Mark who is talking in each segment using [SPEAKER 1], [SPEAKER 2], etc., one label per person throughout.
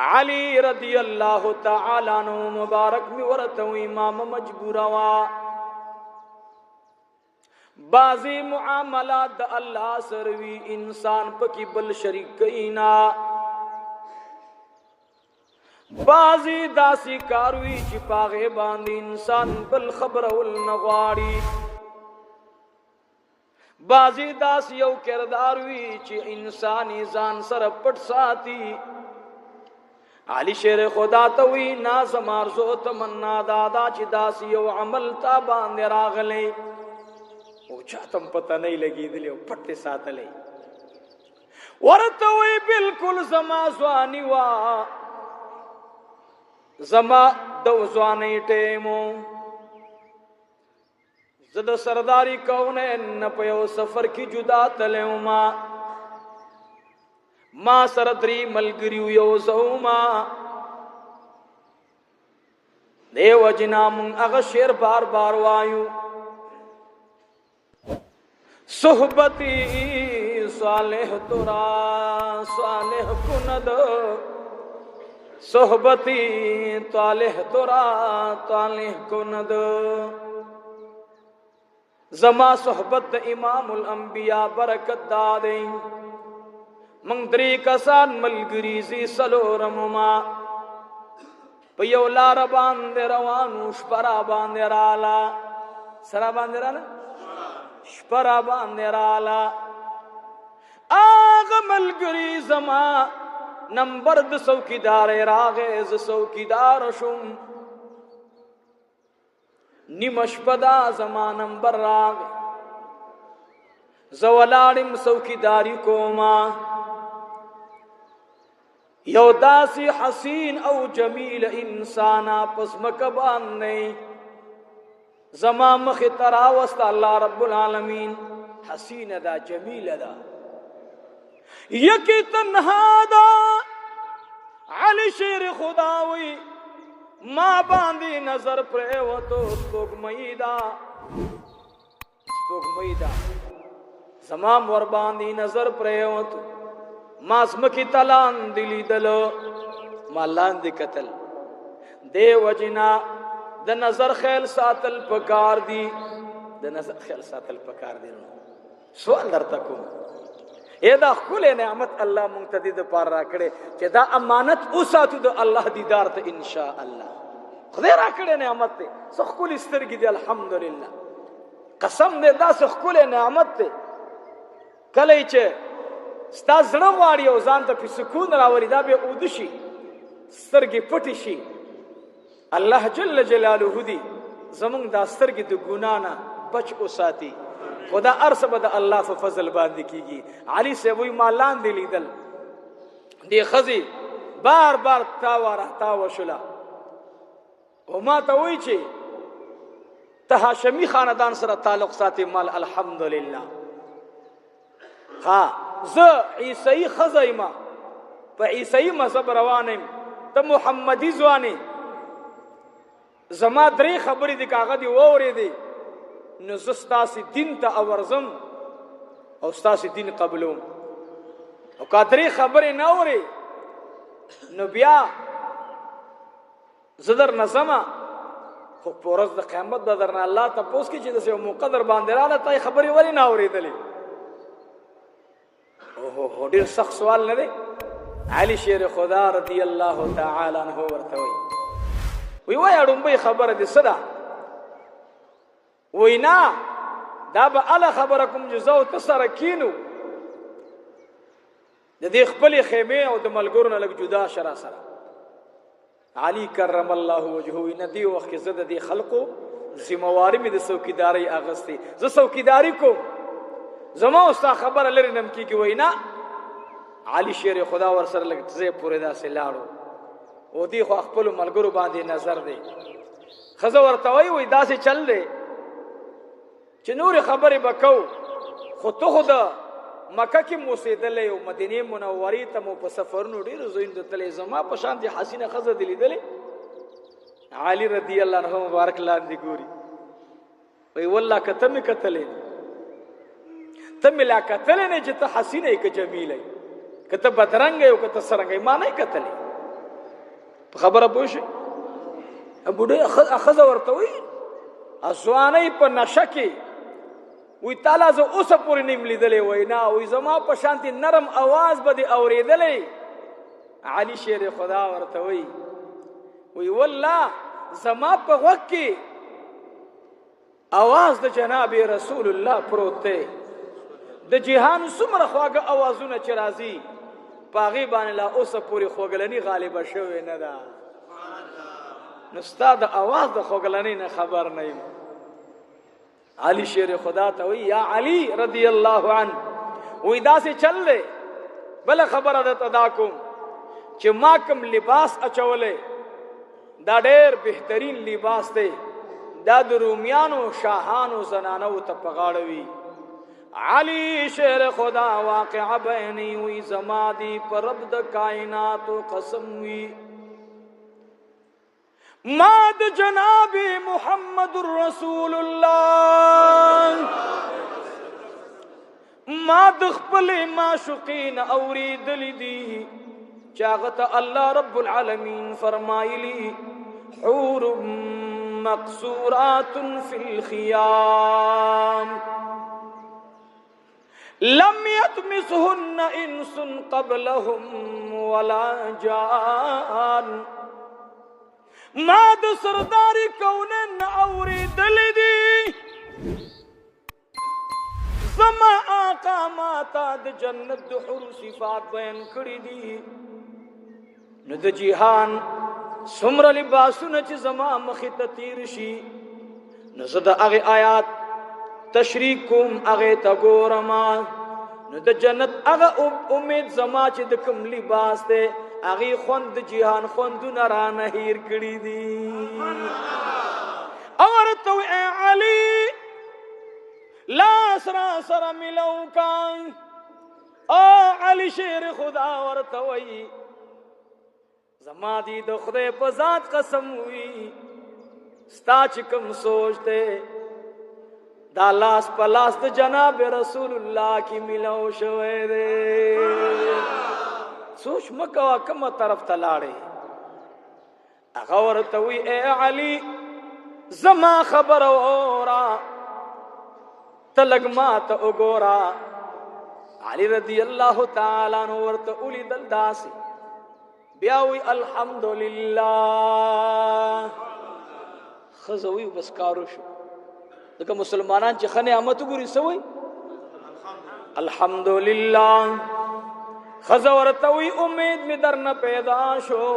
[SPEAKER 1] علی رضی اللہ تعالی عنہ مبارک می ورته امام مجبور وا بعضی معاملات د الله سروي انسان پکې بل شریک کینا بعضی داسی کاروي چې پاغه باندې انسان بل خبره ول نغواړي بعضی داسی یو کردار وی چې انساني ځان سره پټ ساتي علی شیر خدا ته وی نازم ارزو تمنا دادا چې داسی یو عمل تا باندې راغلی او چاتم پته نه لګیدلی او پټ ساتلی ورته وی بالکل زما ځواني وا زما د ځواني ټیمو زد سرداری کونه نه په یو سفر کې جدا تلم ما سره درې ملګری یو زوما دیو جنام هغه شعر بار بار وایو صحبتی صالح ترا صالح کند صحبتی طالح ترا طالح کند زما صحبت د امام الانبیاء برکت دادې من درې کسان ملګری زی سلورم ما په یو لار باندې روانو شپرا باندې رالا سرا باندې رالا شپرا باندې رالا اغه ملګری زما نمبر د څوکیدار راغې ز څوکیدار شوم نیمشپدا زما نمبر راغې زولاړم څوکیداری کوما یو داسی حسین او جمیل انسانا پس مکبان نہیں زما مخ تراوست اللہ رب العالمین حسین دا جمیل دا یکی تنہا دا علی شیر خداوی ما باندی نظر پریوتو سپوگمئی دا زمام ور باندی نظر پریوتو ما اسمکی تلان دلی دلو ما لان دی قتل دے وجنا د نظر خیل ساتل پکار دی د نظر خیل ساتل پکار دی سوال در تکو اے دا خل نعمت اللہ منتدی پار را کڑے کہ دا امانت او ساتو دا اللہ دیدار تا انشاء اللہ خدای را کڑے نعمت تے سخکل استرگی دی الحمدللہ قسم دے دا سخکل نعمت تے کلی چے ستا زړه غواړي او ځان ته په سکون راوړي دا به اودشي سترګې پټې شي الله جل جلاله دی زمونږ دا سترګې د ګنا نه بچ اوساتي خدا ارس به د الله په فضل باندې کیږي علي سے وی مالان دی لیدل دی خزي بار بار تا وشلا او ما ته وی چې ته هاشمي خاندان سره تعلق ساتي مال الحمدلله ها ز عیسی خزایما په عیسی مذهب روانم ته محمدی ځواني زما درې خبرې د کاغذ دی وورې دی نو زستاسي دین ته اورزم او ستاسي دین قبولوم او کادرې خبرې نه اوري نو بیا زدر نظما خو پورز د قیامت د درنه الله تاسو کې چې د مقدر باندې رااله تای خبرې ولی نه اورېدلې اوه ډیر سخت سوال نه دی علی شیر خدا رضی الله تعالی عنہ ورته وی اړومبي خبره دي صدا وینا دا به الا خبرکم جزاء تسرکینو د دې خپل خیمه او د ملګرو نه لګ جدا شرا سره علی کرم الله وجهه ندی وخت زده دي خلقو ذمہواری می د څوکیداری اغستی ز څوکیداری کو زما استا خبر لري نم کی وینا علی شیر خدا ور سره لګ ځې پورې دا سه لاړو او دی خو خپل ملګرو باندې نظر دی خزه ورته وی دا سه چل دی چې نور خبرې وکاو خو ته خدا مکه کې موسیدلې او مدینه منورې ته مو په سفرونو ډیر زوین د تلې زما په شان دي حسینه خزه دي لیدلې علی رضی الله عنه مبارک لاندې ګوري وی والله کته می کتلې ته ملا کتلې نه چې ته حسینه کې جمیله کته بدرنګ یو کته سرنګ ما نه کتلې خبره پوه شئ بوډۍ ښځه ورته وایي ځوانۍ په نشه کې وی تعالی زه اوسه پورې نیم لیدلی وای نه وی زما په شانتې نرم اواز به دې اورېدلی علي شیر خدا ورته وی وی والله زما په غوږ کې اواز د جناب رسول الله پروت دی د جهان څومره خواږه اوازونه چې راځي په هغې باندې لا اوسه پورې خوږلني غالبه شوې نه ده نو ستا د اواز د خوږلنۍ نه خبر نه یم علي شیر خدا ته وی یا علي رضی الله عنه وی داسې چل دی بله خبره درته دا کوم چې ما کوم لباس اچولی دا ډېر بهترین لباس دی دا د رومیانو شاهانو زنانو ته په غاړه وي علي شیر خدا واقعه بیانوي وی زما دی په رب د کائناتو قسم وي ما د جناب محمد رسول الله ما د خپل معشوقین اوریدلی دي چې هغه ته الله رب العالمین فرمایلی حور مقصورات فی الخیام لم یطمثهن انس قبلهم ولا جان ما د سرداری کونن اوریدلی دي زما آقا ماتا د جنت د حور صفات بیان کړی دي نو د جهان څومره لباسونه چې زما مخې ته تیر شي نو زه د هغې آیات تشریح کوم هغې ته ګورم نو د جنت هغه امید زما چې د کوم لباس دی هغې خوند د جهان خوندونه رانه هیر کړي دي او ورته ای علي لاس را سره ملو کا او علي شیر خدا ورته وایي زما دی د خدای په ذات قسم وي ستا چې کوم سوچ دی دا لاس په لاس د جناب رسول الله کې ملو شوی دی سوچ مکوه کومه طرف ته لاړې هغه ورته وی ای علي زما خبره واوره ته لږ ماته وګوره علي رضی الله تعالی عنه ورته ولیدل داسې بیا وی الحمدلله ښځه وی بس کارو شو ځکه مسلمانان چې ښه نعمت وګوري څه وایي الحمدلله ښځه ورته وی امید مې درنه پیدا شو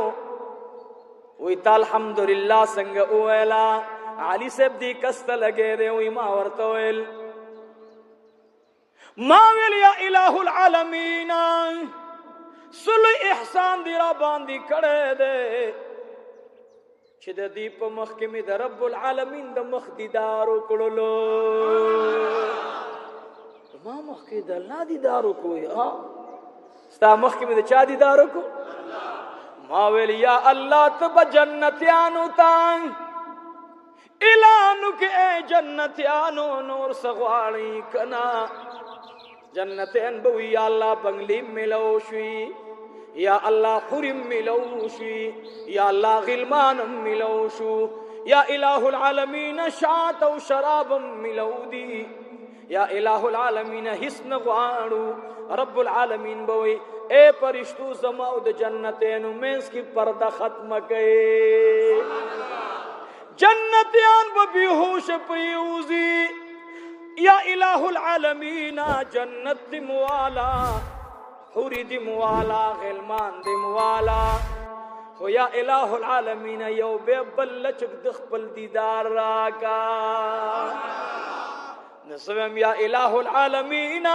[SPEAKER 1] وی تا الحمدلله څنګه وویله علي صاحب دې کس ته لګی دی وی ما ورته ویل ما ویل یا الہ العالمین سلو احسان دی را باندې کړی دی چې د دې په مخ کې مې د رب العالمین د مخ دیدار وکړلو ما مخ کې د الله دیدار وکړو ستا مخ کې مې د چا دیدار وکړو ما ویل یا الله ته به جنتیانو ته اعلانو کې ای جنتیانو نور څه غواړئ که نه جنتین به وي یا الله بنګلې ملو شوي یا الله حرم ملو شي یا الله غلمانم ملو شو یا الہ العالمین شات او شرابم ملو دي یا الہ العالمین هیڅ نه غواړو رب العالمین به وي اے پرشتو زما او د جنتینو منځ کې پرده ختمه کړئ جنتیان به بیهوش پریوزي یا الہ العالمین جنت دی موالا حوری دی موالا غلمان دی موالا خو یا الہ العالمین یو بے بلچک دخ پل دیدار راکا نسویم یا الہ العالمین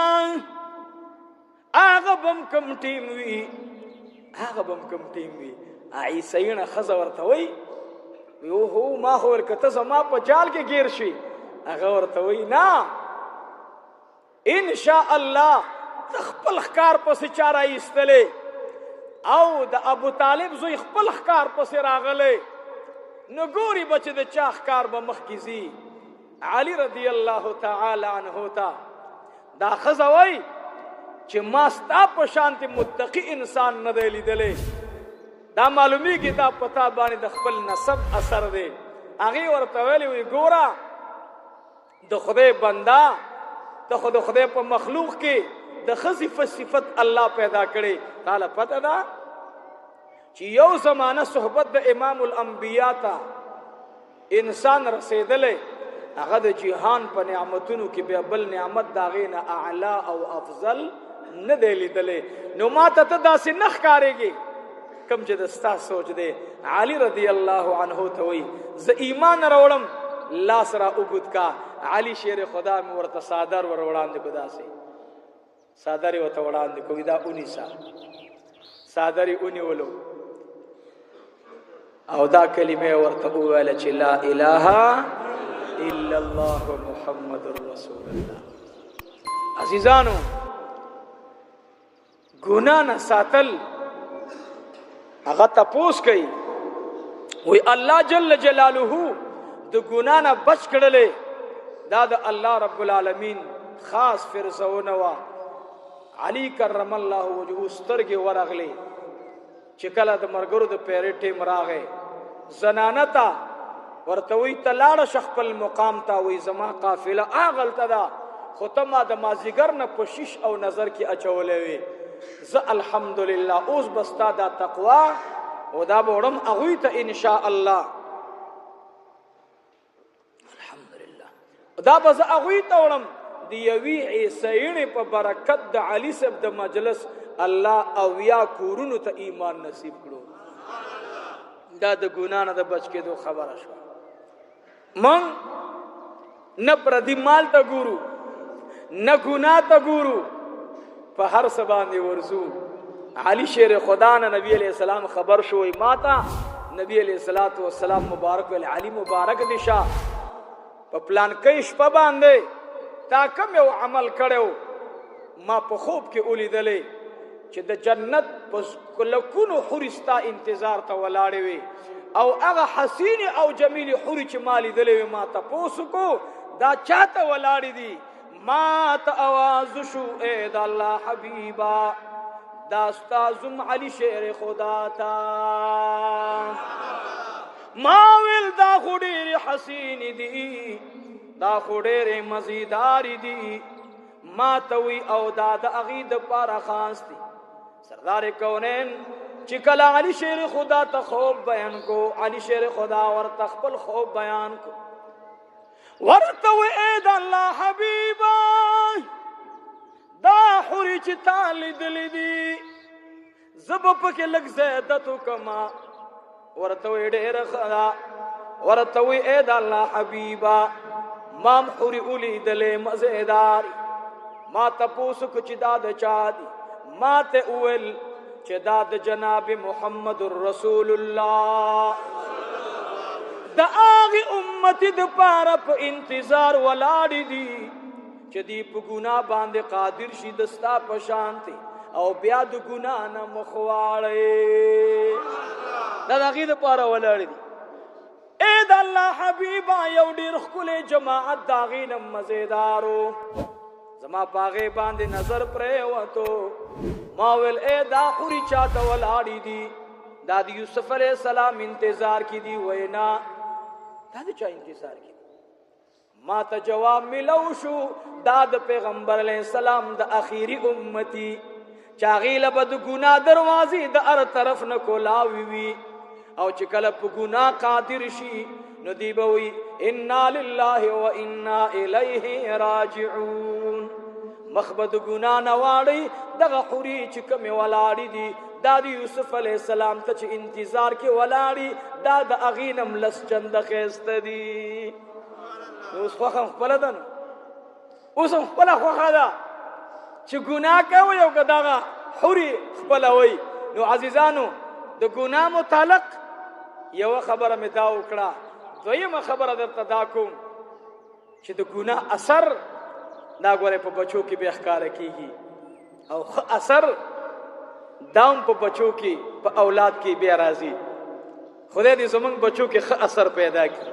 [SPEAKER 1] آغا بم کم ٹیم وی عیسینا خزورتوی وی هو ما خور کته زما په جال کې گیر شي هغه ورته وی نه ان شاء الله خپل ښکار پسې چاره ایستلې او د ابو طالب زوی خپل ښکار پسې راغلی نو ګوري بچ د چا ښکار به مخکې ځي علي رضی الله تعالی عنه ته دا ښځه وی چې ما ستا په شانتې متقي انسان نه دی لیدلی دا معلومیږي دا پتا باندې د خپل نسب اثر دی. هغه ورته ویلي وي ګوره د خدای بنده د خدای په مخلوق کې د ښځې صفت الله پیدا کړي. تعالی پته ده چې یو زمانه صحبت د امام الانبیاء ته انسان رسیدلی، هغه د جهان په نعمتونو کې بیا بل نعمت د هغې نه اعلی او افضل نه دی لیدلی. نو ما ته ته داسې نه ښکارېږي کوم چې د ستا سوچ دی. علي رضی الله عنه ته وایي زه ایمان راوړم لاس را اوږد کا. علي شیر خدا مې ورته څادر ور وړاندې کو، داسې څادر یې ورته وړاندې کو، دا ونیسه. څادر یې ونیولو او دا کلمه ورته وویله چې لا اله الا الله محمد رسول الله. عزیزانو ګناه نه ساتل هغه تپوس کوي وی الله جل جلاله د ګناه نه بچ کړلې. دا د الله رب العالمین خاص فرزونه وا. علي کرم الله وجهه سترګې ورغلې چې کله د مرګرو د پیرې ټیم راغی زنانه ته ورته وی ته لاړه شه خپل مقام ته. وی زما قافله هغلته ده خو ته ما د مازدیګر نه په شیش او نظر کې اچولی وي. زه الحمدلله اوس به ستا دا تقوا او دا به وړم هغوی ته انشاء الله. الحمدلله دا به زه هغوی ته وړم د یوې عیسیڼې په برکت د علي صاحب د مجلس الله اویا کورونو ته ایمان نصیب کړو. دا د ګناه نه د بچ کېدو خبره شوه. من نه پردي مال ته ګورو نه ګناه ته ګورو، په هر څه باندې ورځو. علي شیر خدا نه نبی علیہ السلام خبر شوی ماته. نبی علیہ الصلوۃ والسلام مبارک ویل علي مبارک دي شه په پلان کې شپه باندې تا کوم یو عمل کړو ما په خوب کې ولیدلې چې د جنت په کلکونو حورستا انتظار ته ولاړې وي او هغه حسین او جمیل حور چې ما لیدلې وي ما تپوس کو دا چاته ولاړې دي. ما ته आवाज شو اے د الله حبیبا دا استازم علي شیر خدا تا. ما ویل دا خو ډېرې حسین دي دا خو ډېرې مزیدار دي. ما ته وی او دا د هغې دپاره خاص دي. سردار کونین چې کله علي شیر خدا ته خوب بیان کو علي شیر خدا ورته خپل خوب بیان کو ورته وی اے د الله حبیبا دا حورې چې تا لیدلې دي زه به پکې لږ زیادت وکړم. ورته وی ډېره ښه ده. ورته وی اے د الله حبیبا ما هم حورې ولیدلې مزیدار. ما تپوس کو چې دا د چا دي. ما ته وویل چې دا د جناب محمد رسول الله د هغې امت دپاره په انتظار ولاړې دي چې دی په ګناه باندې قادر شي د ستا په شانتې او بیا د ګناه نه مخ واړئ. دا د هغې دپاره ولاړې دي. اے د الله حبیبه یو ډېر ښکلی جماعت د هغې نه مزیدارو زما په هغې باندې نظر پرېوتو. ما ویل اے دا حورې چاته ولاړې دي دا د یوسف علیہ السلام انتظار کی دی. وینا دا د چا انتظار کی دی؟ ما ته جواب ملو شو دا د پیغمبر علیہ السلام د اخیری امتی چې هغې له به د ګناه دروازې د هر طرف نه کولاوي وي او چې کله په ګناه قادر شي نو دی به وي انا لله و انا الیه راجعون. مخ به د ګناه نه واړئ. دغه حورې چې کومې ولاړې دي دا د یوسف علیہ السلام ته چې انتظار کې ولاړې دا د هغې نه م لس چنده ښایسته دي. اوس خوښه هم خپله ده نو اوس هم خپله خوښه ده چې ګناه کوئ او که دغه حورې خپلوئ. نو عزیزانو د ګناه متعلق یوه خبره مې دا وکړه. دویمه خبره درته دا کوم چې د ګناه اثر دا ګورې په بچو کې بیا ښکاره کېږي او ښه اثر دا هم په بچو کې په اولاد کې بیا راځي. خدای دې زموږ بچو کې ښه اثر پیدا کړي.